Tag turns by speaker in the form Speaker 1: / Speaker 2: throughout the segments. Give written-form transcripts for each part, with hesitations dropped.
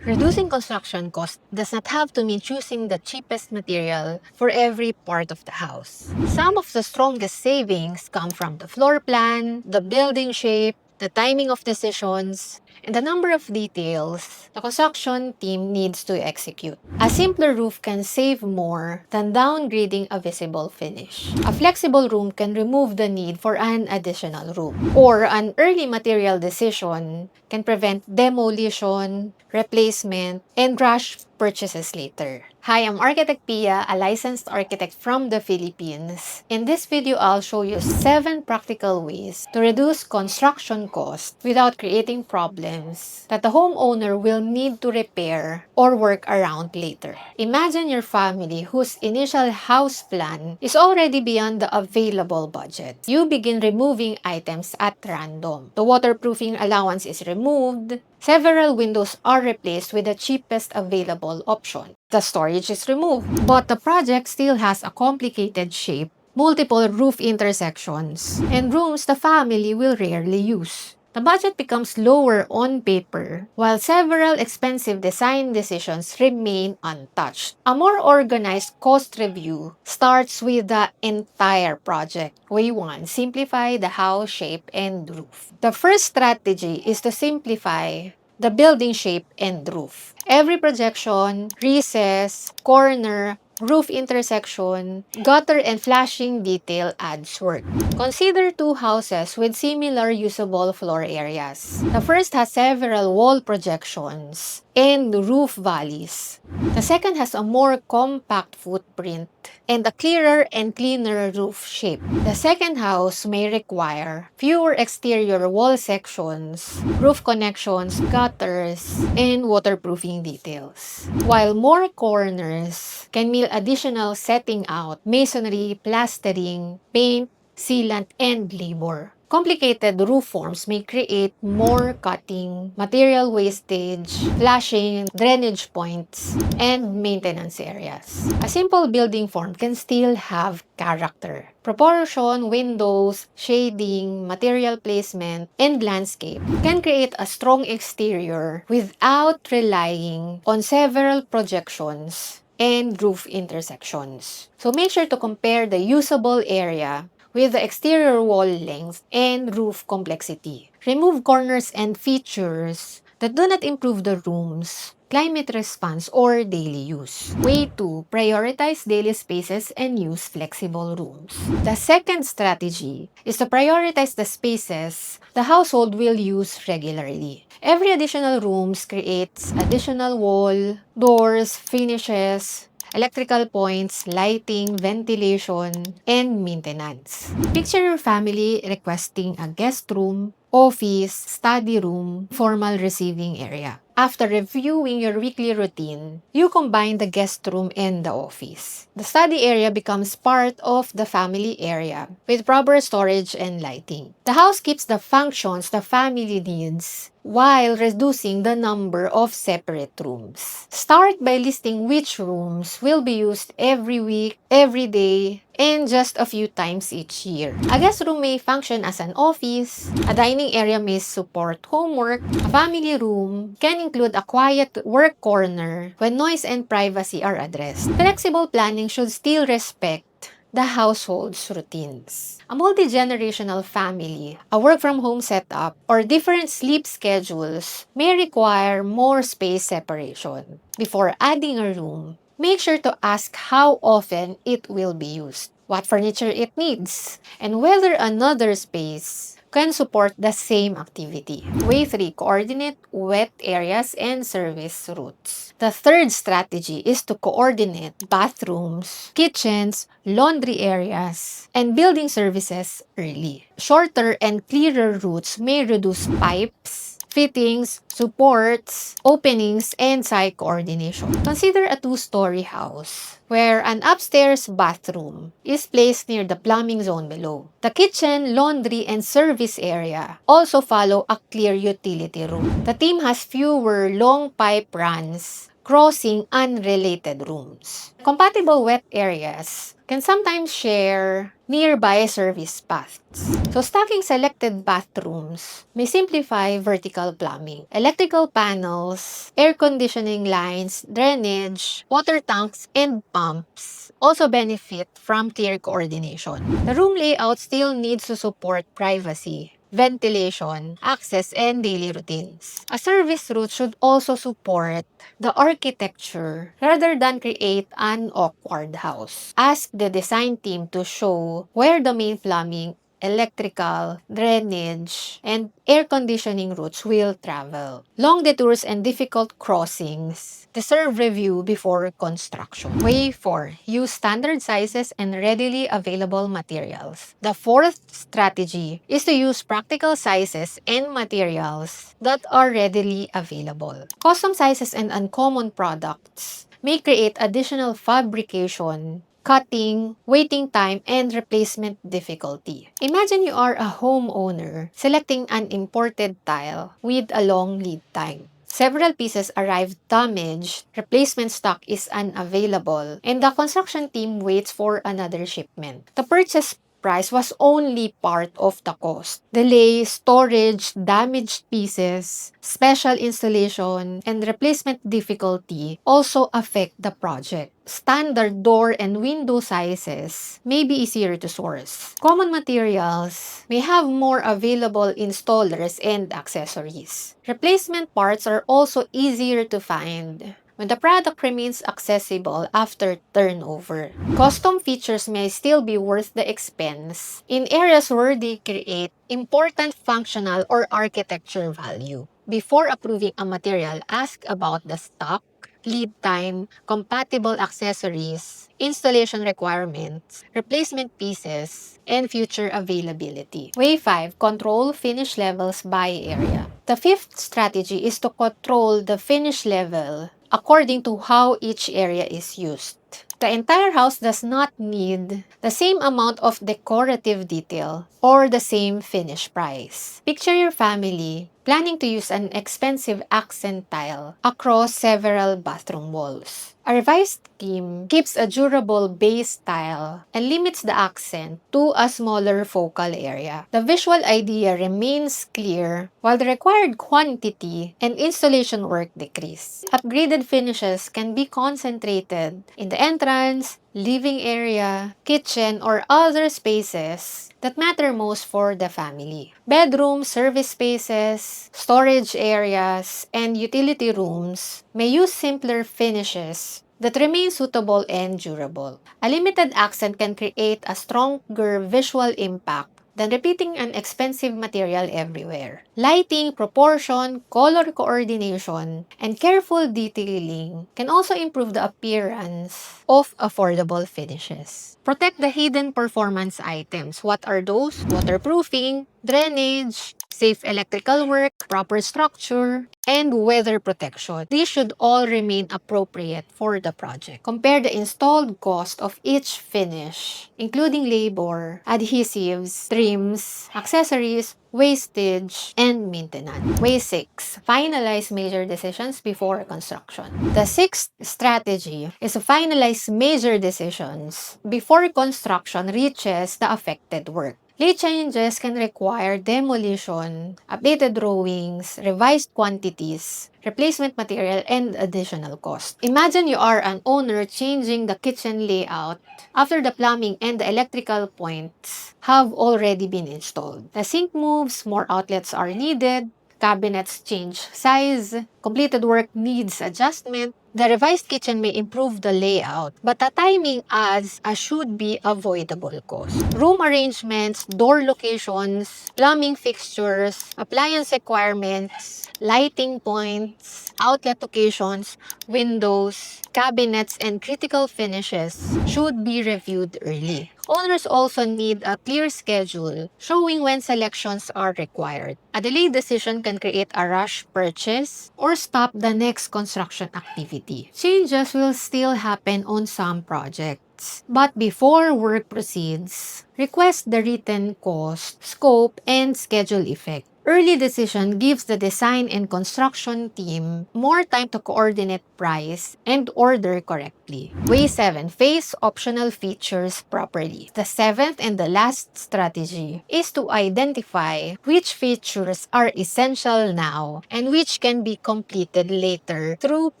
Speaker 1: Reducing construction cost does not have to mean choosing the cheapest material for every part of the house. Some of the strongest savings come from the floor plan, the building shape, the timing of decisions, and the number of details the construction team needs to execute. A simpler roof can save more than downgrading a visible finish. A flexible room can remove the need for an additional room. Or an early material decision can prevent demolition, replacement, and rush purchases later. Hi, I'm Architect Pia, a licensed architect from the Philippines. In this video, I'll show you 7 practical ways to reduce construction costs without creating problems that the homeowner will need to repair or work around later. Imagine your family whose initial house plan is already beyond the available budget. You begin removing items at random. The waterproofing allowance is removed. Several windows are replaced with the cheapest available option. The storage is removed, but the project still has a complicated shape, multiple roof intersections, and rooms the family will rarely use. The budget becomes lower on paper, while several expensive design decisions remain untouched. A more organized cost review starts with the entire project. Way 1. Simplify the house shape and roof. The first strategy is to simplify the building shape and roof. Every projection, recess, corner, roof intersection, gutter and flashing detail adds work. Consider 2 houses with similar usable floor areas. The first has several wall projections and roof valleys. The second has a more compact footprint and a clearer and cleaner roof shape. The second house may require fewer exterior wall sections, roof connections, gutters, and waterproofing details, while more corners can mean additional setting out, masonry, plastering, paint, sealant, and labor. Complicated roof forms may create more cutting, material wastage, flashing, drainage points, and maintenance areas. A simple building form can still have character. Proportion, windows, shading, material placement, and landscape can create a strong exterior without relying on several projections and roof intersections. So make sure to compare the usable area with the exterior wall length and roof complexity. Remove corners and features that do not improve the room's climate response or daily use. Way 2. Prioritize daily spaces and use flexible rooms. The second strategy is to prioritize the spaces the household will use regularly. Every additional rooms creates additional wall, doors, finishes, electrical points, lighting, ventilation, and maintenance. Picture your family requesting a guest room, office, study room, formal receiving area. After reviewing your weekly routine, you combine the guest room and the office. The study area becomes part of the family area with proper storage and lighting. The house keeps the functions the family needs while reducing the number of separate rooms. Start by listing which rooms will be used every week, every day, and just a few times each year. A guest room may function as an office, a dining area may support homework, a family room can include a quiet work corner when noise and privacy are addressed. Flexible planning should still respect the household's routines. A multi-generational family, a work-from-home setup, or different sleep schedules may require more space separation. Before adding a room, make sure to ask how often it will be used, what furniture it needs, and whether another space can support the same activity. Way 3. Coordinate wet areas and service routes. The third strategy is to coordinate bathrooms, kitchens, laundry areas, and building services early. Shorter and clearer routes may reduce pipes, fittings, supports, openings, and site coordination. Consider a 2-story house where an upstairs bathroom is placed near the plumbing zone below. The kitchen, laundry, and service area also follow a clear utility route. The team has fewer long pipe runs, crossing unrelated rooms. Compatible wet areas can sometimes share nearby service paths. So stacking selected bathrooms may simplify vertical plumbing. Electrical panels, air conditioning lines, drainage, water tanks, and pumps also benefit from clear coordination. The room layout still needs to support privacy, ventilation, access, and daily routines. A service route should also support the architecture rather than create an awkward house. Ask the design team to show where the main plumbing, electrical, drainage, and air conditioning routes will travel. Long detours and difficult crossings deserve review before construction. Way 4. Use standard sizes and readily available materials. The fourth strategy is to use practical sizes and materials that are readily available. Custom sizes and uncommon products may create additional fabrication, cutting, waiting time, and replacement difficulty. Imagine you are a homeowner selecting an imported tile with a long lead time. Several pieces arrive damaged, replacement stock is unavailable, and the construction team waits for another shipment. The purchase price was only part of the cost. Delay, storage, damaged pieces, special installation, and replacement difficulty also affect the project. Standard door and window sizes may be easier to source. Common materials may have more available installers and accessories. Replacement parts are also easier to find when the product remains accessible after turnover. Custom features may still be worth the expense in areas where they create important functional or architecture value. Before approving a material, ask about the stock, lead time, compatible accessories, installation requirements, replacement pieces, and future availability. Way 5. Control finish levels by area. The fifth strategy is to control the finish level according to how each area is used. The entire house does not need the same amount of decorative detail or the same finish price. Picture your family planning to use an expensive accent tile across several bathroom walls. A revised scheme keeps a durable base tile and limits the accent to a smaller focal area. The visual idea remains clear while the required quantity and installation work decrease. Upgraded finishes can be concentrated in the entrance, living area, kitchen, or other spaces that matter most for the family. Bedrooms, service spaces, storage areas, and utility rooms may use simpler finishes that remain suitable and durable. A limited accent can create a stronger visual impact than repeating an expensive material everywhere. Lighting, proportion, color coordination, and careful detailing can also improve the appearance of affordable finishes. Protect the hidden performance items. What are those? Waterproofing, drainage, safe electrical work, proper structure, and weather protection. These should all remain appropriate for the project. Compare the installed cost of each finish, including labor, adhesives, trims, accessories, wastage, and maintenance. Way 6. Finalize major decisions before construction. The sixth strategy is to finalize major decisions before construction reaches the affected work. Late changes can require demolition, updated drawings, revised quantities, replacement material, and additional cost. Imagine you are an owner changing the kitchen layout after the plumbing and the electrical points have already been installed. The sink moves, more outlets are needed, cabinets change size, completed work needs adjustment. The revised kitchen may improve the layout, but the timing adds a should-be avoidable cost. Room arrangements, door locations, plumbing fixtures, appliance requirements, lighting points, outlet locations, windows, cabinets, and critical finishes should be reviewed early. Owners also need a clear schedule showing when selections are required. A delayed decision can create a rush purchase or stop the next construction activity. Changes will still happen on some projects, but before work proceeds, request the written cost, scope, and schedule effect. Early decision gives the design and construction team more time to coordinate price and order correctly. Way 7. Phase optional features properly. The seventh and the last strategy is to identify which features are essential now and which can be completed later through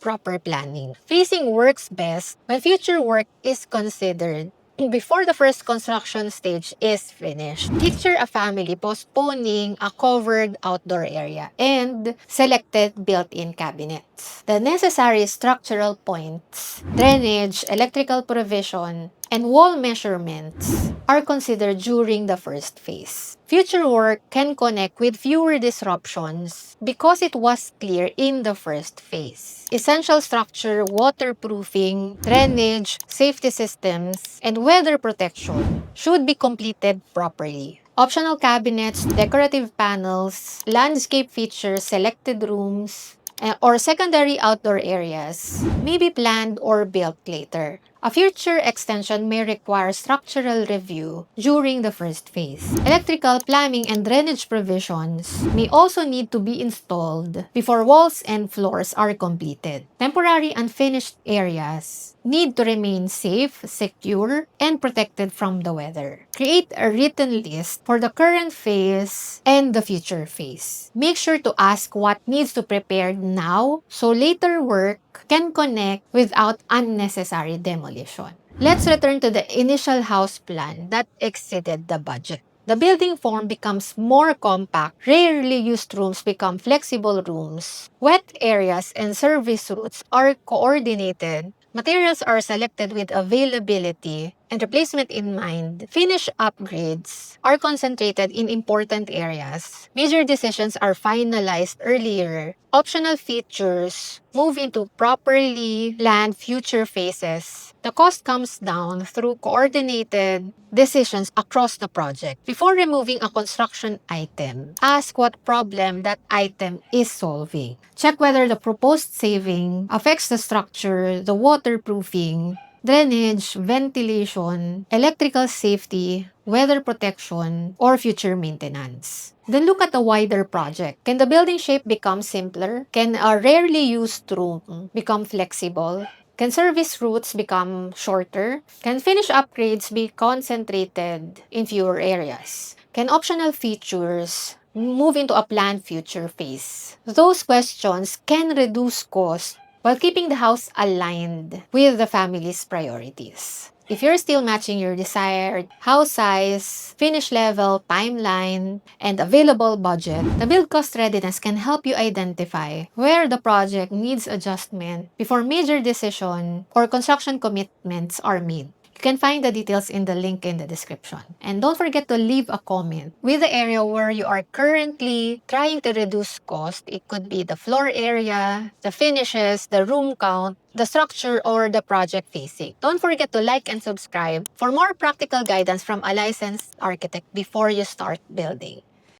Speaker 1: proper planning. Phasing works best when future work is considered before the first construction stage is finished. Picture a family postponing a covered outdoor area and selected built-in cabinets. The necessary structural points, drainage, electrical provision, and wall measurements are considered during the first phase. Future work can connect with fewer disruptions because it was clear in the first phase. Essential structure, waterproofing, drainage, safety systems, and weather protection should be completed properly. Optional cabinets, decorative panels, landscape features, selected rooms, or secondary outdoor areas may be planned or built later. A future extension may require structural review during the first phase. Electrical, plumbing, and drainage provisions may also need to be installed before walls and floors are completed. Temporary unfinished areas need to remain safe, secure, and protected from the weather. Create a written list for the current phase and the future phase. Make sure to ask what needs to be prepared now so later work can connect without unnecessary demolition. Let's return to the initial house plan that exceeded the budget. The building form becomes more compact. Rarely used rooms become flexible rooms. Wet areas and service routes are coordinated. Materials are selected with availability and replacement in mind. Finish upgrades are concentrated in important areas. Major decisions are finalized earlier. Optional features move into properly planned future phases. The cost comes down through coordinated decisions across the project. Before removing a construction item, ask what problem that item is solving. Check whether the proposed saving affects the structure, the waterproofing, drainage, ventilation, electrical safety, weather protection, or future maintenance. Then look at the wider project. Can the building shape become simpler? Can a rarely used room become flexible? Can service routes become shorter? Can finish upgrades be concentrated in fewer areas? Can optional features move into a planned future phase? Those questions can reduce cost while keeping the house aligned with the family's priorities. If you're still matching your desired house size, finish level, timeline, and available budget, the build cost readiness can help you identify where the project needs adjustment before major decision or construction commitments are made. You can find the details in the link in the description. And don't forget to leave a comment with the area where you are currently trying to reduce cost. It could be the floor area, the finishes, the room count, the structure, or the project facing. Don't forget to like and subscribe for more practical guidance from a licensed architect before you start building.